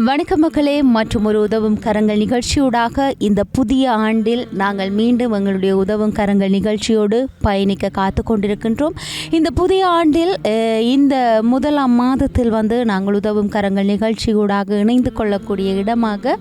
வணக்கம் மக்களே, மற்றும் ஒரு உதவும் கரங்கள் நிகழ்ச்சியூடாக இந்த புதிய ஆண்டில் நாங்கள் மீண்டும் எங்களுடைய உதவும் கரங்கள் நிகழ்ச்சியோடு பயணிக்க காத்து கொண்டிருக்கின்றோம். இந்த புதிய ஆண்டில் இந்த முதலாம் மாதத்தில் நாங்கள் உதவும் கரங்கள் நிகழ்ச்சியூடாக இணைந்து கொள்ளக்கூடிய இடமாக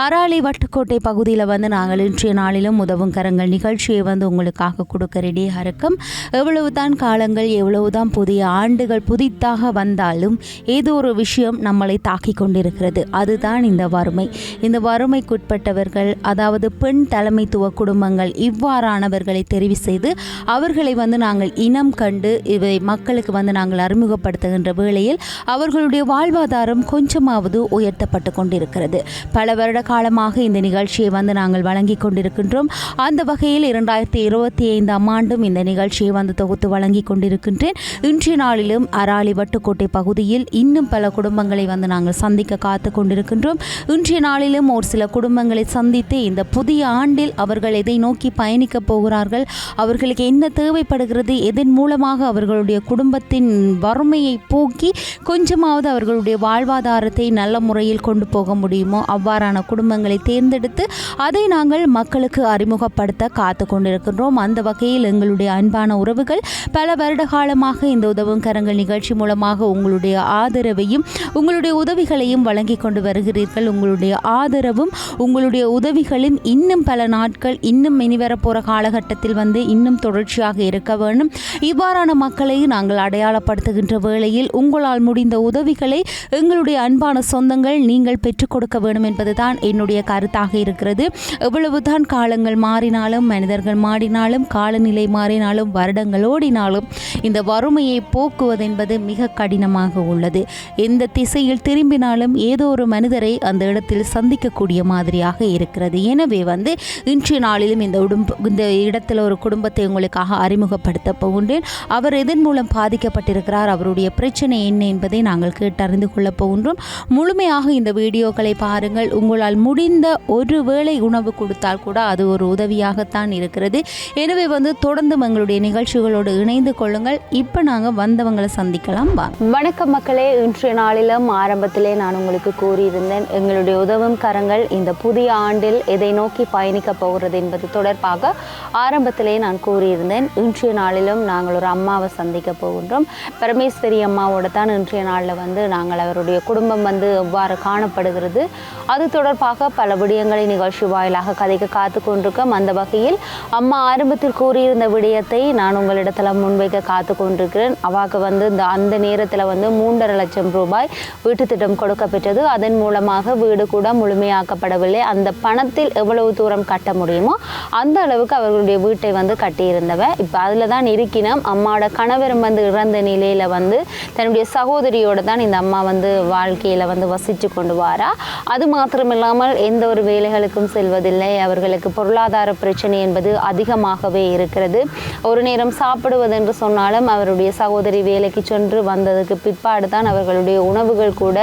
அராலி வட்டுக்கோட்டை பகுதியில் நாங்கள் இன்றைய நாளிலும் உதவும் கரங்கள் நிகழ்ச்சியை உங்களுக்காக கொடுக்க ரெடியாக இருக்கும். எவ்வளவுதான் காலங்கள், எவ்வளவுதான் புதிய ஆண்டுகள் புதிதாக வந்தாலும் ஏதோ ஒரு விஷயம் நம்மளை தாக்கி கொண்டிருக்கிறது. அதுதான் இந்த வறுமை. இந்த வறுமைக்குட்பட்டவர்கள், அதாவது பெண் தலைமைத்துவ குடும்பங்கள், இவ்வாறானவர்களை தெரிவு செய்து அவர்களை நாங்கள் இனம் கண்டு இவை மக்களுக்கு நாங்கள் அறிமுகப்படுத்துகின்ற வேளையில் அவர்களுடைய வாழ்வாதாரம் கொஞ்சமாவது உயர்த்தப்பட்டு கொண்டிருக்கிறது. பல வருட காலமாக இந்த நிகழ்ச்சியை நாங்கள் வழங்கி கொண்டிருக்கின்றோம். அந்த வகையில் 2025 ஆண்டும் இந்த நிகழ்ச்சியை தொகுத்து வழங்கி கொண்டிருக்கின்றேன். இன்றைய நாளிலும் அராலி வட்டுக்கோட்டை பகுதியில் இன்னும் பல குடும்பங்களை நாங்கள் சந்திக்க காத்து கொண்டிருக்கின்றோம். இன்றைய நாளிலும் ஒரு சில குடும்பங்களை சந்தித்து இந்த புதிய ஆண்டில் அவர்கள் எதை நோக்கி பயணிக்க போகிறார்கள், அவர்களுக்கு என்ன தேவைப்படுகிறது, எதன் மூலமாக அவர்களுடைய குடும்பத்தின் வறுமையை போக்கி கொஞ்சமாவது அவர்களுடைய வாழ்வாதாரத்தை நல்ல முறையில் கொண்டு போக முடியுமோ அவ்வாறான குடும்பங்களை தேர்ந்தெடுத்து அதை நாங்கள் மக்களுக்கு அறிமுகப்படுத்த காத்து கொண்டிருக்கின்றோம். அந்த வகையில் எங்களுடைய அன்பான உறவுகள் பல வருட காலமாக இந்த உதவும் கரங்கள் நிகழ்ச்சி மூலமாக உங்களுடைய ஆதரவையும் உங்களுடைய உதவிகளையும் வழங்கி கொண்டு வருகிறீர்கள். உங்களுடைய ஆதரவும் உங்களுடைய உதவிகளும் இன்னும் பல நாட்கள், இன்னும் இனிவரப்போகிற காலகட்டத்தில் இன்னும் தொடர்ச்சியாக இருக்க வேண்டும். இவ்வாறான மக்களை நாங்கள் அடையாளப்படுத்துகின்ற வேளையில் உங்களால் முடிந்த உதவிகளை எங்களுடைய அன்பான சொந்தங்கள் நீங்கள் பெற்றுக் கொடுக்க வேண்டும் என்பதுதான் என்னுடைய கருத்தாக இருக்கிறது. எவ்வளவுதான் காலங்கள் மாறினாலும், மனிதர்கள் மாறினாலும், காலநிலை மாறினாலும், வருடங்கள் ஓடினாலும் இந்த வறுமையை போக்குவது என்பது மிக கடினமாக உள்ளது. எந்த திசையில் திரும்பினாலும் ஏதோ ஒரு மனிதரை அந்த இடத்தில் சந்திக்கக்கூடிய மாதிரியாக இருக்கிறது. எனவே இன்றைய நாளிலும் இந்த இடத்துல ஒரு குடும்பத்தை உங்களுக்காக அறிமுகப்படுத்த போகின்றேன். அவர் எதன் மூலம் பாதிக்கப்பட்டிருக்கிறார், அவருடைய பிரச்சனை என்ன என்பதை நாங்கள் கேட்டறிந்து கொள்ள போகின்றோம். முழுமையாக இந்த வீடியோக்களை பாருங்கள். உங்களால் முடிந்த ஒரு வேளை உணவு கொடுத்தால் கூட அது ஒரு உதவியாகத்தான் இருக்கிறது. எனவே தொடர்ந்து எங்களுடைய நிகழ்ச்சிகளோடு இணைந்து கொள்ளுங்கள். இப்போ நாங்கள் வந்தவங்களை சந்திக்கலாம். வணக்கம் மக்களே, இன்றைய நாளிலும் ஆரம்பத்திலே நான் உங்களுக்கு கூறியிருந்தேன், எங்களுடைய உதவும் கரங்கள் இந்த புதிய ஆண்டில் எதை நோக்கி பயணிக்க போகிறது என்பது தொடர்பாக ஆரம்பத்திலே நான் கூறியிருந்தேன். இன்றைய நாளிலும் நாங்கள் ஒரு அம்மாவை சந்திக்க போகின்றோம். பரமேஸ்வரி அம்மாவோட தான் இன்றைய நாளில் நாங்கள் அவருடைய குடும்பம் எவ்வாறு காணப்படுகிறது அது தொடர்பாக பல விடயங்களை நிகழ்ச்சி வாயிலாக கதைக்க காத்து கொண்டிருக்கோம். அந்த வகையில் அம்மா ஆரம்பத்தில் கூறியிருந்த விடயத்தை நான் உங்களிடத்தில் முன்வைக்க காத்து கொண்டிருக்கிறேன். அவாக்கு அந்த நேரத்தில் 3.5 லட்சம் ரூபாய் வீட்டு திட்டம் கொடுக்கப்பெற்றது. அதன் மூலமாக வீடு கூட முழுமையாக்கப்படவில்லை. அந்த பணத்தில் எவ்வளவு தூரம் கட்ட முடியுமோ அந்த அளவுக்கு அவர்களுடைய வீட்டை கட்டியிருந்தவ. இப்போ அதில் தான் இருக்கணும். அம்மாவோட கணவரும் இறந்த நிலையில் தன்னுடைய சகோதரியோடு தான் இந்த அம்மா வாழ்க்கையில் வசித்து கொண்டு வாரா. அது மாத்திரமில்லாமல் எந்த ஒரு வேலைகளுக்கும் செல்வதில்லை. அவர்களுக்கு பொருளாதார பிரச்சனை என்பது அதிகமாகவே இருக்கிறது. ஒரு நேரம் சாப்பிடுவது என்று சொன்னாலும் அவருடைய சகோதரி வேலைக்கு சென்று வந்ததுக்கு பிற்பாடு தான் அவர்களுடைய உணவுகள் கூட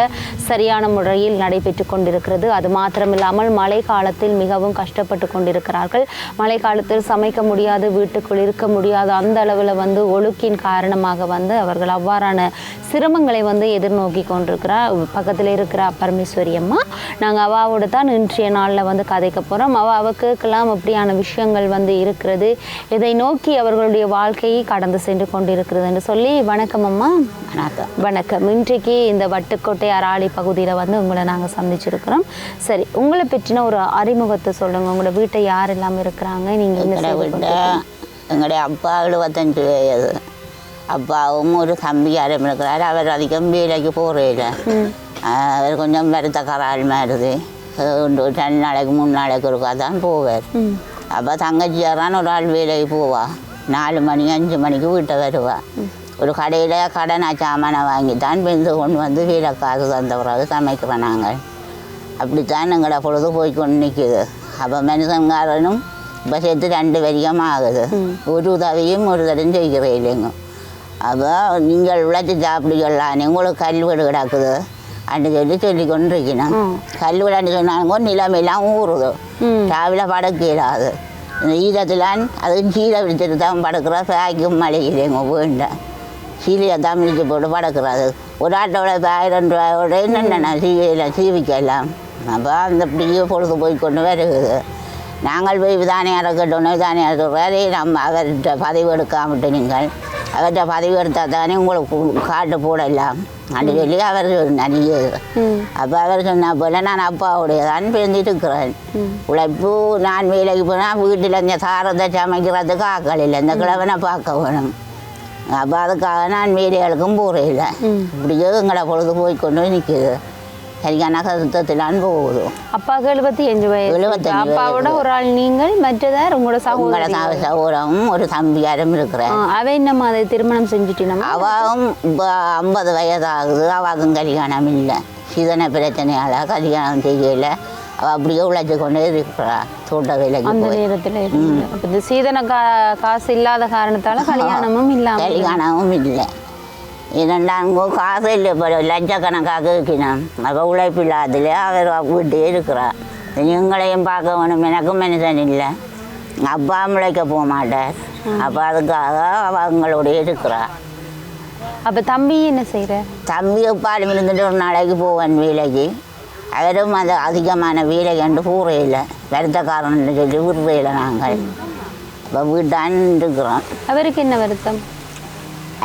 சரியான முறையில் நடைபெற்று கொண்டிருக்கிறது. அது மாத்திரமில்லாமல் மழை காலத்தில் மிகவும் கஷ்டப்பட்டு கொண்டிருக்கிறார்கள். மழை காலத்தில் சமைக்க முடியாது, வீட்டுக்குள் இருக்க முடியாது. அந்த அளவில் ஒழுக்கின் காரணமாக அவர்கள் அவ்வாறான சிரமங்களை எதிர்நோக்கி கொண்டிருக்கிறார். பக்கத்தில் இருக்கிற பரமேஸ்வரி அம்மா, நாங்கள் அவாவோட தான் இன்றைய நாளில் கதைக்க போகிறோம். அவக்குலாம் அப்படியான விஷயங்கள் இருக்கிறது, இதை நோக்கி அவர்களுடைய வாழ்க்கையை கடந்து சென்று கொண்டிருக்கிறது என்று சொல்லி. வணக்கம் அம்மா. வணக்கம். வணக்கம். இன்றைக்கு இந்த வட்டுக்கோட்டை அராலி பகுதியில் உங்களை நாங்கள் சந்திச்சிருக்கிறோம். சரி, உங்களை பற்றின ஒரு அறிமுகத்தை சொல்லுங்கள். உங்களோட வீட்டை யார் எல்லாம் இருக்கிறாங்க, நீங்கள் எங்களுடைய அப்பா 75 வயது. அப்பாவும் ஒரு தம்பி யாரும் இருக்கிறார். அவர் அதிகம் வேலைக்கு போகிறேன். அவர் கொஞ்சம் வருத்தக்காரால் மாறுது. 2 நாளைக்கு 3 நாளைக்கு இருக்கா தான் போவார். அப்போ தங்கச்சியாரான் ஒரு ஆள் வேலைக்கு போவா. 4 மணி 5 மணிக்கு வீட்டை வருவா. ஒரு கடையில் கடனை சாமானை வாங்கி தான் வெந்து கொண்டு வேலை காசு தந்த பிறகு சமைக்கிறோம் நாங்கள். அப்படித்தான் எங்களோட பொழுது போய் கொண்டு நிற்குது. அப்போ மனுஷங்காரனும் இப்போ சேர்த்து 2 வரியம் ஆகுது. ஒரு உதவியும் ஒரு தரம் செய்கிறேன் இல்லைங்க. அப்போ நீங்கள் உழைச்சி சாப்பிடுகளானே உங்களுக்கு கல்வீடு கிடக்குது அன்னு சொல்லி கொண்டு இருக்கணும். கல்வீடான்னு சொன்னாங்க நிலைமையெல்லாம் ஊறுது. ராவில படுக்கிறாது. இந்த ஈரத்திலான் அதுவும் சீலை விடுத்துட்டு தான் படுக்கிற பேக்கும் மழையிலேங்க வேண்டாம். சீலையை தான் மிதிச்சு போட்டு படுக்கிறாது. ஒரு ஆட்டோட 1000 ரூபாயோட என்னென்ன சீவிக்கலாம். அப்போ அந்த இப்படியே பொழுது போய் கொண்டு வருகிறது. நாங்கள் போய் விதானியாரை கேட்டோன்னே விதானியார் சொல்கிறாரு, நம்ம அவர்கிட்ட பதிவு எடுக்காமட்டு நீங்கள் அவர்கிட்ட பதிவு எடுத்தால் தானே உங்களுக்கு காட்டு போடலாம் அப்படின்னு சொல்லி அவர் நிறைய. அப்போ அவர் சொன்ன போல் நான் அப்பாவுடைய தான் பிரிந்துட்டு இருக்கிறேன். உழைப்பு நான் வேலைக்கு போனால் வீட்டில் இந்த சாரத்தை சமைக்கிறதுக்கு ஆக்கள் இல்லை, இந்த கிழவனை பார்க்க வேணும். அப்போ அதுக்காக நான் வேலைகளுக்கும் போகிறதில்லை. இப்படியோ எங்களை பொழுது போய் கொண்டு நிற்கிது. சரியான கருத்தத்திலான் போகுது. அப்பாவுக்கு 75 வயசு. 75 அப்பாவோட ஒரு ஆள் நீங்கள், மற்றதார் உங்களோட சகோதரமும் ஒரு தம்பியாரும் இருக்கிறேன். அவ என்ன மாதிரி திருமணம் செஞ்சுட்டினா? அவாவும் இப்போ 50 வயதாகுது. அவாக்கும் கல்யாணம் இல்லை, சீதன பிரச்சனையால் கல்யாணம் செய்யலை. அவள் அப்படியே உழைச்சி கொண்டே இருக்கிறா தோட்ட வேலைக்கு. அந்த நேரத்தில் இந்த சீதன காசு இல்லாத காரணத்தால் கல்யாணமும் இல்லை. இரண்டாங்க காசு இல்லை, இப்போ லட்சக்கணக்காக இருக்கணும். அப்போ உழைப்பு இல்லாததுல அவர் வீட்டே இருக்கிறார். எங்களையும் பார்க்க வேணும், எனக்கும் மனுஷன் இல்லை. அப்பா முளைக்க போக மாட்டார். அப்போ அதுக்காக அவங்களோடய இருக்கிறார். அப்போ தம்பி என்ன செய்கிற? தம்பி பாலும் இருந்துட்டு ஒரு நாளைக்கு போவேன் வேலைக்கு. அவரும் அது அதிகமான வேலை கண்டு போகிறதில்லை, வருத்தக்காரன்னு சொல்லி விடுறதில்லை. நாங்கள் இப்போ வீட்டான் இருக்கிறோம். அவருக்கு என்ன வருத்தம்?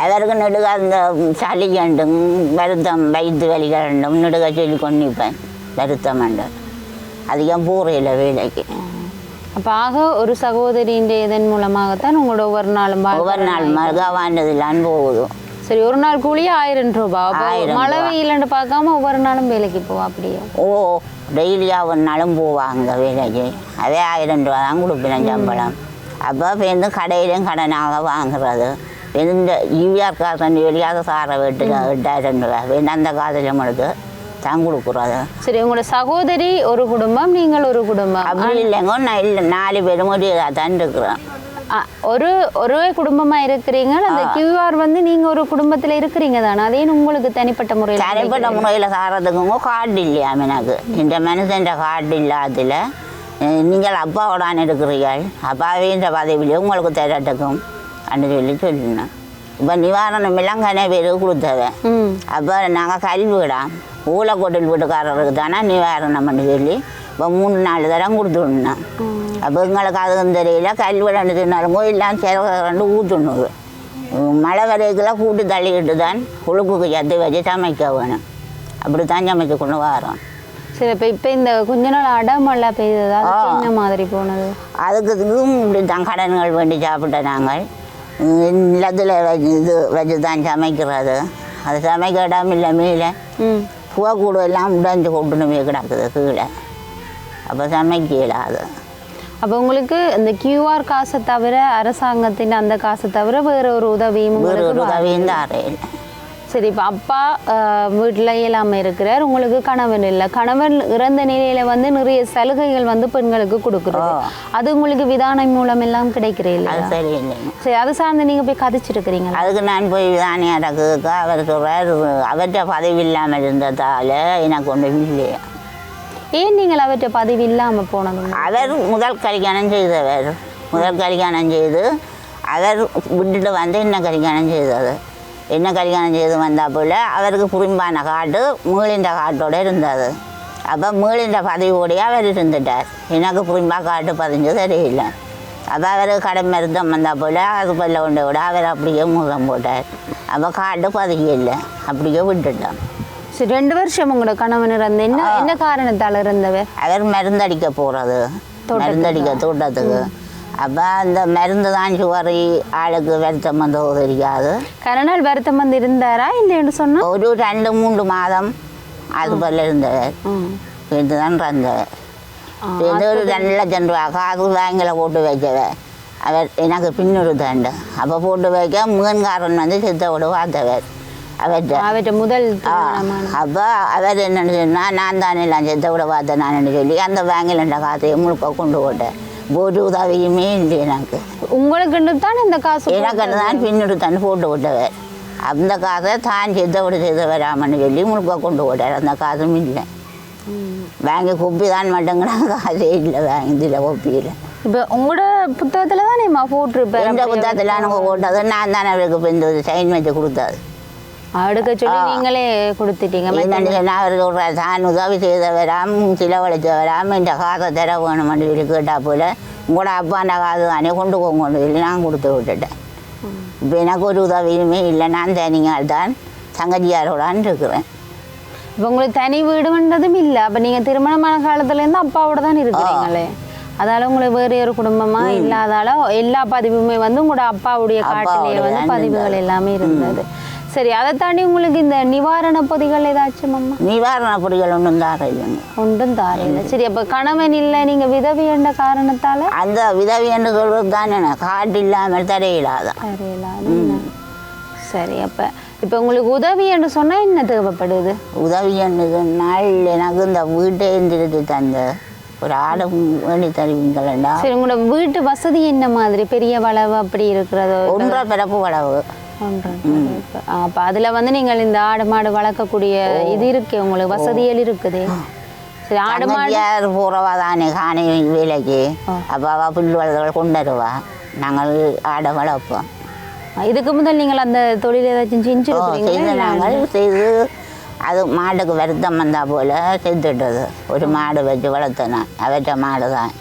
அவருக்கு நெடுக அந்த சளி கண்டும் வருத்தம், வயிற்று வலி கண்டும் நெடுக சொல்லி கொண்டிருப்பேன். வருத்தம் அண்டு அதிகம் போகிறதில்லை வேலைக்கு. அப்போ ஆக ஒரு சகோதரியின் இதன் மூலமாகத்தான் உங்களோட ஒவ்வொரு நாளும் மருகா வாழ்ந்ததில்லான்னு போகுது. சரி, ஒரு நாள் கூலியே 1000 ரூபா. மழை வெயிலன்னு பார்க்காம ஒவ்வொரு நாளும் வேலைக்கு போவா? அப்படியே டெய்லியாக ஒரு நாளும் போவாங்க வேலைக்கு. அதே 1000 ரூபா தான் கொடுப்பேன் சம்பளம். அப்போ வந்து கடையிலையும் கடனாக வாங்குறது. இந்த யூஆர் காசு வெளியாக சாரை வெட்டு 8000 ரூபா வேணும். அந்த காசில் நம்மளுக்கு தான் கொடுக்குறது. சரி, உங்களோட சகோதரி ஒரு குடும்பம், நீங்கள் ஒரு குடும்பம்? அப்படி இல்லைங்க, நான் இல்லை 4 பேரும் தான் இருக்கிறோம். ஒரே குடும்பமாக இருக்கிறீங்க. அந்த கியூஆர் வந்து நீங்கள் ஒரு குடும்பத்தில் இருக்கிறீங்க தானே, அதே உங்களுக்கு தனிப்பட்ட முறையில் சாரத்துக்குங்க கார்டு இல்லையா எனக்கு. இந்த மனுஷன் கார்டு இல்லாததில் நீங்கள் அப்பாவோடான இருக்கிறீர்கள், அப்பாவின்ற பதவியிலே உங்களுக்கு தரட்டுக்கும் அப்படின்னு சொல்லினேன். இப்போ நிவாரணம் எல்லாம் கன பேர் கொடுத்தவன். அப்போ நாங்கள் கல்விடாம் ஊழக்கோட்டில் வீட்டுக்காரருக்கு தானே நிவாரணம் சொல்லி இப்போ 3-4 தரம் கொடுத்துடணும். அப்போ எங்களுக்கு அதுவும் தெரியல. கல்விடன்னு சொன்னாலும் எல்லாம் சிறகு ஊற்றுணுது. மழை வரைக்குள்ள கூட்டி தள்ளிக்கிட்டு தான் குழுக்குக்கு சத்து வச்சு சமைக்க வேணும். அப்படி தான் சமைச்சு கொண்டு வரோம். சரி, இப்போ இந்த கொஞ்ச நாள் அடமழை பெய்ததா என்ன மாதிரி போனது? அதுக்கு இப்படி தான் கடன்கள் வேண்டி சாப்பிட்ட நாங்கள் நிலத்தில் இது வச்சு தான் சமைக்கிறது. அது சமைக்க இடம் இல்லை. மேலே புகக்கூடு எல்லாம் உடைஞ்சு கொட்டுணுமே கிடக்குது கீழே. அப்போ சமைக்கல அது. அப்போ உங்களுக்கு இந்த கியூஆர் காசை தவிர, அரசாங்கத்தின் அந்த காசை தவிர வேறு ஒரு உதவியும் தாரையில். சரி, இப்போ அப்பா வீட்டில் இயலாமல் இருக்கிறார், உங்களுக்கு கணவன் இல்லை. கணவன் இறந்த நிலையில் வந்து நிறைய சலுகைகள் வந்து பெண்களுக்கு கொடுக்குறது, அது உங்களுக்கு விதானை மூலம் எல்லாம் கிடைக்கிறே இல்லை? சரி இல்லை. சரி, அது சார்ந்து நீங்கள் போய் கதைச்சிருக்கிறீங்க? அதுக்கு நான் போய் விதானியாருக்கு அவர் சொல்கிறார், அவர்கிட்ட பதவி இல்லாமல் இருந்ததால் எனக்கு ஒன்றும் இல்லையா. ஏன் நீங்கள் அவர்கிட்ட பதவி இல்லாமல் போனது? அவர் முதல் கல்யாணம் செய்தவர். முதல் கல்யாணம் செய்து அவர் விட்டுட்டு வந்து என்ன கல்யாணம் செய்தது. என்ன கல்யாணம் செய்து வந்தால் போல் அவருக்கு புரிம்பான காட்டு மீளின்ற காட்டோடு இருந்தது. அப்போ மீளின்ற பதவியோடையே அவர் இருந்துட்டார். எனக்கு புரிம்பா காட்டு பதிஞ்சு தெரியல. அப்போ அவர் கடை மருந்தம் வந்தால் போல் அது பல்ல கொண்ட விட அவர் அப்படியே மூலம் போட்டார். அப்போ காட்டு பதிக்கல, அப்படியே விட்டுட்டான். சரி, 2 வருஷம் உங்களோட கணவன் இறந்து என்ன காரணத்தால் இருந்தவர்? அவர் மருந்தடிக்க போகிறது, மருந்தடிக்க தோட்டத்துக்கு. அப்போ அந்த மருந்து தான் சுவரி ஆளுக்கு வருத்தம் வந்து தெரியாது. கரணால் வருத்தம் வந்து இருந்தாரா இல்லைன்னு சொன்னால் ஒரு 2-3 மாதம் அது போல் இருந்தவர். இது தான் இறந்தவர். இது ஒரு 2 லட்சம் ரூபா காசு பேங்கில் போட்டு வைக்கவர். அவர் எனக்கு பின்னொரு தாண்டு. அப்போ போட்டு வைக்க மீன்காரன் வந்து சித்தோடு பார்த்தவர் அவர்கிட்ட முதல். அப்போ அவர் என்னென்னு சொன்னால், நான் தானே எல்லாம் சித்தோட பார்த்தேன் நான் சொல்லி அந்த பேங்கில் என்ற காசையை முழுக்க கொண்டு போட்டேன். ஒரு உதவியுமே இல்லை எனக்கு. உங்களுக்கு தான் இந்த காசு? எனக்கு தான் பின்னொரு தான் போட்டு விட்டவர். அந்த காசை தான் சித்தோடு செய்த வராமன்னு சொல்லி முழுக்க கொண்டு போட்டார். அந்த காசும் இல்லை. பேங்கு குப்பி தான் மட்டுங்கிறாங்க, காசே இல்லை பேங்கில் ஒப்பியில். இப்போ உங்களோட புத்தகத்தில் தான் போட்டிருப்பேன். எந்த புத்தகத்தில் எனக்கு போட்டது நான் தானே அவருக்கு இப்போ இந்த சைன் வச்சு கொடுத்தாது. அடுக்க சொல்லி நீங்களே கொடுத்துட்டீங்க. அவருக்கு ஒரு தான் உதவி செய்தவராம் செலவழித்தவராம் இந்த காசை தர வேணும்னு சொல்லி கேட்டால் போல் உங்களோட அப்பாண்ட காசு தானே கொண்டு போங்க சொல்லி நான் கொடுத்து விட்டுட்டேன். இப்போ எனக்கு ஒரு உதவியுமே இல்லை, நான் தனியால் தான் தங்கச்சியாரோடான்னு இருக்கிறேன். இப்போ உங்களுக்கு தனி வீடுன்றதும் இல்லை. அப்போ நீங்கள் திருமணமான காலத்துலேருந்து அப்பாவோட தான் இருக்கிறீங்களே, அதால உங்களுக்கு வேறு ஒரு குடும்பமா இல்லாதால எல்லா பதிவுமே வந்து உங்களோட அப்பாவுடைய காட்டிலேயே வந்து பதிவுகள் எல்லாமே இருந்தது. சரி, அதை தாண்டி உங்களுக்கு இந்த நிவாரண பொதிகள் ஏதாச்சும் அம்மா? நிவாரண பொதிகள் ஒன்றும் தாரையில்லைங்க. ஒன்றும் தாரையில்லை. சரி, அப்போ கணவன் இல்லை, நீங்கள் விதவி என்ற காரணத்தால்? அந்த விதவி என்று சொல்வது தானே காட்டு இல்லாமல் தரையில்லாத. சரி, இப்போ உங்களுக்கு உதவி என்று சொன்னால் என்ன தேவைப்படுது? உதவி என்று சொன்னால் எனக்கு இந்த வீட்டை எழுந்திருத்து தந்த ஒரு ஆடு வேண்டி தருவீங்களா? சரி, உங்களோட வீட்டு வசதி என்ன மாதிரி? பெரிய வளவு அப்படி இருக்கிறதோ? 1.5 பிறப்பு வளவு. அப்போ அதில் வந்து நீங்கள் இந்த ஆடு மாடு வளர்க்கக்கூடிய இது இருக்கு, உங்களுக்கு வசதிகள் இருக்குது. சரி, ஆடு மாடு போகிறவா தானே காணி வேலைக்கு, அப்போ அவள் புல் வளர்களை கொண்டு வருவா, நாங்கள் ஆடை வளர்ப்போம். இதுக்கு முதல் நீங்கள் அந்த தொழில் ஏதாச்சும் செஞ்சுருக்கீங்க? நாங்கள் செய்து அது மாட்டுக்கு வருத்தம் வந்தால் போல் செத்துட்டது. ஒரு மாடு வச்சு வளர்த்தேன், அவற்ற மாடு தான்.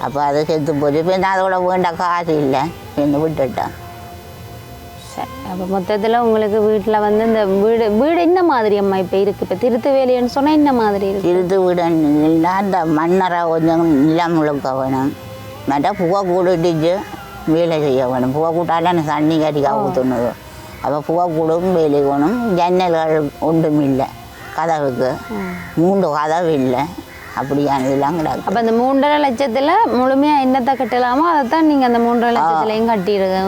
அப்போ அது செத்து போச்சு. இப்போ அதோட வேண்ட காசு இல்லை, என்ன விட்டுட்டேன். சரி, அப்போ மொத்தத்தில் உங்களுக்கு வீட்டில் வந்து இந்த வீடு என்ன மாதிரி அம்மா இப்போ இருக்குது? இப்போ திருத்து வேலைன்னு சொன்னால் என்ன மாதிரி இருக்குது? திருத்து வீடுன்னா இந்த மண்ணறை கொஞ்சம் நிலம் முழுக்க வேணும், மற்ற புகை கூடிட்டு வேலை செய்ய வேணும். புகை கூட்டால தண்ணி கறிக்காக ஊற்றுனது. அப்போ புகை கூடும் வேலை வேணும். ஜன்னல்கள் ஒன்றும் இல்லை, கதவுக்கு 3 கதவு இல்லை, அப்படியான இதெல்லாம் கிடக்கு. அப்போ அந்த 3.5 லட்சத்தில் முழுமையாக என்னத்தை கட்டலாமோ அதைத்தான் நீங்கள் அந்த 3.5 லட்சத்துலையும் கட்டிடுங்க.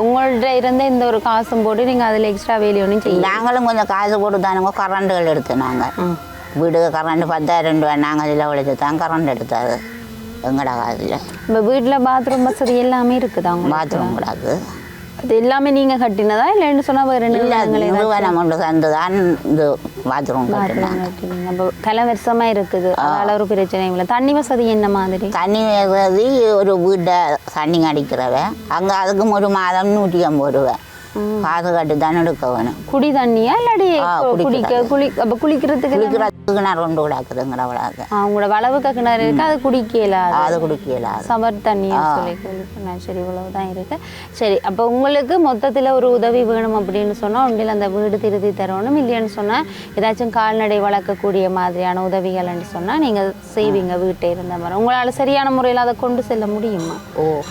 உங்கள்கிட்ட இருந்த இந்த ஒரு காசும் போட்டு நீங்கள் அதில் எக்ஸ்ட்ரா வேலை ஒன்றும் செய்ய. நாங்களும் கொஞ்சம் காசு போட்டு தானுங்க கரண்ட்டுகள் எடுத்து நாங்கள் வீட்டுக்கு கரண்ட் 10,000 ரூபா நாங்கள் இதில் உழைச்சி தான் கரண்ட் எடுத்தாது எங்கடா காதில். இப்போ வீட்டில் பாத்ரூம் வசதி எல்லாமே இருக்குதா? பாத்ரூம் கிடக்கு. அது எல்லாமே நீங்கள் கட்டினதா இல்லைன்னு சொன்னால் வேறு நிறுவனம் ஒன்று தந்து தான் இந்த பாத்ரூம் கட்டினாங்க. அப்போ கலவரிசமாக இருக்குது, அதனால் ஒரு பிரச்சனை இல்லை. தண்ணி வசதி என்ன மாதிரி? தண்ணி வசதி ஒரு வீட்டை தண்ணி அடிக்கிறவ அங்கே அதுக்கும் ஒரு மாதம் 150 ரூபா காசு கட்டி தான் எடுக்க வேணும். குடி தண்ணியா இல்லாடி குளிக்கிறதுக்கு கிணறு கொண்டு கிடக்குதுங்கிற வளர்க்கு அவங்களோட வளவுக்கு கிணறு இருக்கு, அது குடிக்கலாம், அது குடிக்கலாம், சமர் தண்ணியா சொல்லி சரி, இவ்வளவுதான் இருக்கு. சரி, அப்போ உங்களுக்கு மொத்தத்தில் ஒரு உதவி வேணும் அப்படின்னு சொன்னால் உண்டில் அந்த வீடு திருத்தி தரணும். இல்லைன்னு சொன்னால் ஏதாச்சும் கால்நடை வளர்க்கக்கூடிய மாதிரியான உதவிகள்னு சொன்னால் நீங்கள் செய்வீங்க வீட்டை இருந்த மாதிரி. உங்களால் சரியான முறையில் அதை கொண்டு செல்ல முடியுமா?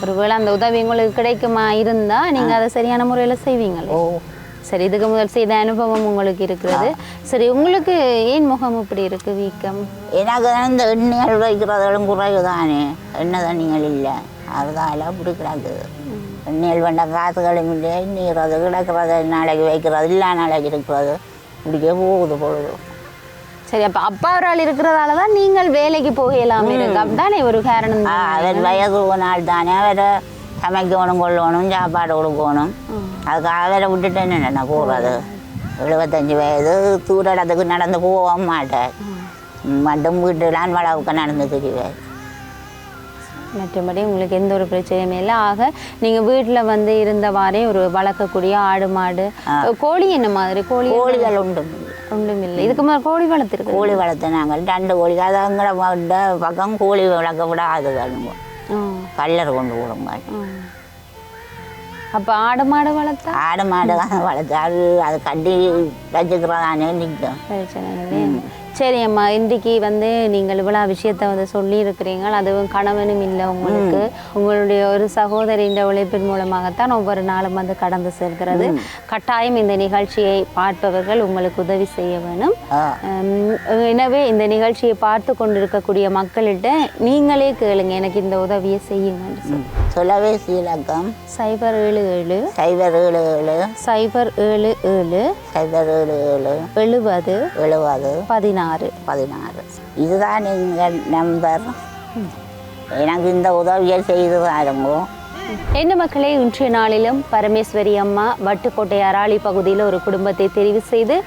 ஒருவேளை அந்த உதவி உங்களுக்கு கிடைக்குமா இருந்தால் நீங்கள் அதை சரியான முறையில் செய்வீங்களே. சரி, இதுக்கு முதல் செய்த அனுபவம் உங்களுக்கு இருக்கிறது. சரி, உங்களுக்கு ஏன் முகம் இப்படி இருக்கு வீக்கம்? எனக்கு இந்த எண்ணெய்கள் வைக்கிறதும் குறைவு தானே, எண்ணெய் தண்ணிகள் இல்லை, அதுதான் அப்படி கிடக்குது. எண்ணெய்கள் வேண்ட காசுகளும் இல்லை, நீறது கிடக்கிறது, நாளைக்கு வைக்கிறது இல்லை, நாளைக்கு இருக்கிறது, இப்படிக்கே போகுது பொழுது. சரி, அப்போ அப்பா ஒரு ஆள் இருக்கிறதால தான் நீங்கள் வேலைக்கு போகலாமே இருக்கு, அப்படித்தானே ஒரு காரணம்? அவர் வயது நாள் தானே, அவரை சமைக்கணும், கொள்ளணும், சாப்பாடு கொடுக்கணும். அதுக்காக அவரை விட்டுட்டு என்ன போகிறது? 75 வயது, தூர இடத்துக்கு நடந்து போக மாட்டேன், மட்டும் வீட்டுலாம் வளவுக்கு நடந்து தெரிவேன். மற்றபடி உங்களுக்கு எந்த ஒரு பிரச்சனையுமே இல்லை. ஆக நீங்கள் வீட்டில் வந்து இருந்தவாறே ஒரு வளர்க்கக்கூடிய ஆடு மாடு கோழி என்ன மாதிரி? கோழிகள் ஒன்றும் இல்லை. இதுக்கு மேலே கோழி வளர்த்துருக்கு? கோழி வளர்த்து நாங்கள் 2 கோழி, அது எங்களை பக்கம் கோழி வளர்க்க விடாது வேணுங்க, கல்லர் கொண்டு விடுங்க. அப்போ ஆடு மாடு வளர்த்தா? ஆடு மாடு வளர்த்தா அது கட்டி வச்சுக்கிறதானே நிற்கும், பிரச்சனை இல்லை. சரி அம்மா, இன்றைக்கு வந்து நீங்கள் இவ்வளோ விஷயத்தை வந்து சொல்லியிருக்கிறீங்க. அதுவும் கணவனும் இல்லை உங்களுக்கு, உங்களுடைய ஒரு சகோதரின் உழைப்பின் மூலமாகத்தான் ஒவ்வொரு நாளும் வந்து கடந்து செல்கிறது. கட்டாயம் இந்த நிகழ்ச்சியை பார்ப்பவர்கள் உங்களுக்கு உதவி செய்ய வேணும். எனவே இந்த நிகழ்ச்சியை பார்த்து கொண்டிருக்கக்கூடிய மக்கள்கிட்ட நீங்களே கேளுங்க, எனக்கு இந்த உதவியை செய்யுங்கன்னு சொல்லி. தொலைபேசி இலக்கம் 077 077 077 077 70 16. இதுதான் நீங்கள் நம்பர். எனக்கு இந்த உதவியை செய்து பாருங்கோ. என்ன மக்களே, இன்றைய நாளிலும் பரமேஸ்வரி அம்மா வட்டுக்கோட்டை அராளி பகுதியில் ஒரு குடும்பத்தை தெரிவு செய்து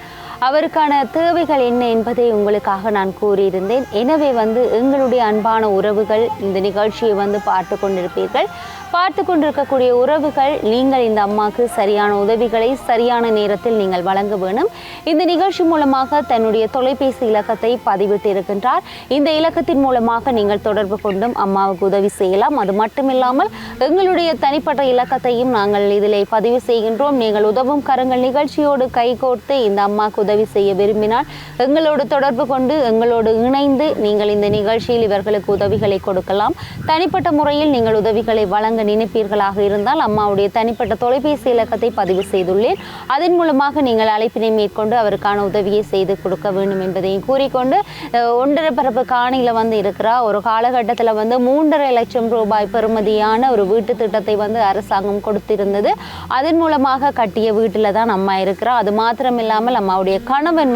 அவருக்கான தேவைகள் என்ன என்பதை உங்களுக்காக நான் கூறியிருந்தேன். எனவே வந்து எங்களுடைய அன்பான உறவுகள் இந்த நிகழ்ச்சியை வந்து பார்த்து கொண்டிருப்பீர்கள். பார்த்து கொண்டிருக்கக்கூடிய உறவுகள் நீங்கள் இந்த அம்மாவுக்கு சரியான உதவிகளை சரியான நேரத்தில் நீங்கள் வழங்க வேணும். இந்த நிகழ்ச்சி மூலமாக தன்னுடைய தொலைபேசி இலக்கத்தை பதிவிட்டு இருக்கின்றார். இந்த இலக்கத்தின் மூலமாக நீங்கள் தொடர்பு கொண்டும் அம்மாவுக்கு உதவி செய்யலாம். அது மட்டுமில்லாமல் எங்களுடைய தனிப்பட்ட இலக்கத்தையும் நாங்கள் இதில் பதிவு செய்கின்றோம். நீங்கள் உதவும் கரங்கள் நிகழ்ச்சியோடு கைகோர்த்து இந்த அம்மாவுக்கு உதவி செய்ய விரும்பினால் எங்களோடு தொடர்பு கொண்டு எங்களோடு இணைந்து நீங்கள் இந்த நிகழ்ச்சியில் இவர்களுக்கு உதவிகளை கொடுக்கலாம். தனிப்பட்ட முறையில் நீங்கள் உதவிகளை வழங்க நினைப்பீர்களாக இருந்தால் அம்மாவுடைய தனிப்பட்ட தொலைபேசி இலக்கத்தை பதிவு செய்துள்ளேன். அதன் மூலமாக நீங்கள் அழைப்பினை மேற்கொண்டு அவருக்கான உதவியை செய்து கொடுக்க வேண்டும் என்பதையும் கூறிக்கொண்டு 1.5 பரப்பு காணியில் இருக்கிறா ஒரு காலகட்டத்தில் 3.5 லட்சம் ரூபாய் பெறுமதியான ஒரு வீட்டு திட்டத்தை அரசாங்கம் கொடுத்திருந்தது. அதன் மூலமாக கட்டிய வீட்டில் தான் அம்மா இருக்கிறா. அது மாத்திரமில்லாமல் அம்மாவுடைய கணவன்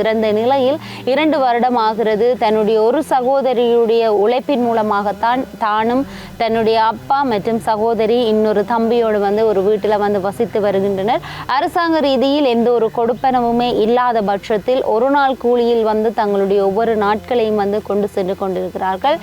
இறந்த நிலையில் 2 வருடம் ஆகிறது. தன்னுடைய ஒரு சகோதரியுடைய உழைப்பின் மூலமாகத்தான் தானும் தன்னுடைய அப்பா மற்றும் சகோதரி இன்னொரு தம்பியோடு ஒரு வீட்டில் வசித்து வருகின்றனர். அரசாங்க ரீதியில் எந்த ஒரு கொடுப்பனவுமே இல்லாத பட்சத்தில் ஒரு நாள் கூலியில் தங்களுடைய ஒவ்வொரு நாட்களையும் கொண்டு சென்று கொண்டிருக்கிறார்கள்.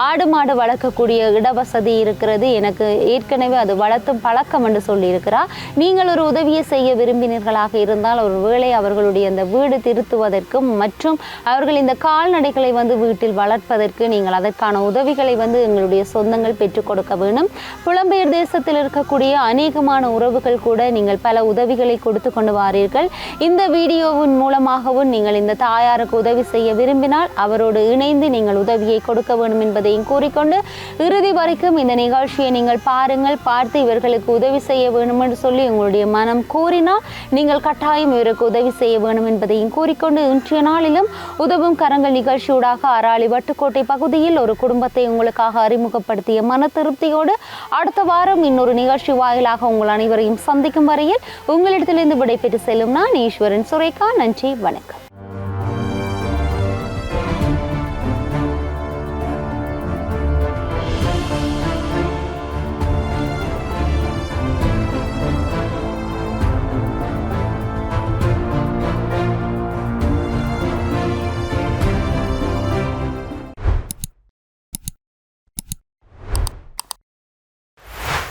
ஆடு மாடு வளர்க்கக்கூடிய இடவசதி இருக்கிறது, எனக்கு ஏற்கனவே அது வளர்த்தும் பழக்கம் என்று சொல்லியிருக்கிறார். நீங்கள் ஒரு உதவியை செய்ய விரும்பினீர்களாக இருந்தால் ஒரு வேளை அவர்களுடைய அந்த வீடு திருத்துவதற்கும் மற்றும் அவர்கள் இந்த கால்நடைகளை வீட்டில் வளர்ப்பதற்கு நீங்கள் அதற்கான உதவிகளை எங்களுடைய சொந்தங்கள் பெற்றுக் கொடுக்க வேண்டும். புலம்பெயர் தேசத்தில் இருக்கக்கூடிய அநேகமான உறவுகள் கூட நீங்கள் பல உதவிகளை கொடுத்து கொண்டு வாரீர்கள். இந்த வீடியோவின் மூலமாகவும் நீங்கள் இந்த தாயாருக்கு உதவி செய்ய விரும்பினால் அவரோடு இணைந்து நீங்கள் உதவியை கொடுக்க வேண்டும் என்பதையும் கூறிக்கொண்டு இறுதி வரைக்கும் இந்த நிகழ்ச்சியை நீங்கள் பாருங்கள். பார்த்து இவர்களுக்கு உதவி செய்ய வேண்டும் என்று சொல்லி உங்களுடைய மனம் கூறினால் நீங்கள் கட்டாயம் இவருக்கு உதவி செய்ய வேண்டும் என்பதையும் கூறிக்கொண்டு இன்றைய நாளிலும் உதவும் கரங்கள் நிகழ்ச்சியூடாக அராலி வட்டுக்கோட்டை பகுதியில் ஒரு குடும்பத்தை உங்களுக்காக அறிமுகப்படுத்திய மன திருப்தியோடு அடுத்த வாரம் இன்னொரு நிகழ்ச்சி வாயிலாக உங்கள் அனைவரையும் சந்திக்கும் வரையில் உங்களிடத்திலிருந்து விடைபெற்று செல்லும் நான் ஈஸ்வரன் சுரேகா. நன்றி, வணக்கம்.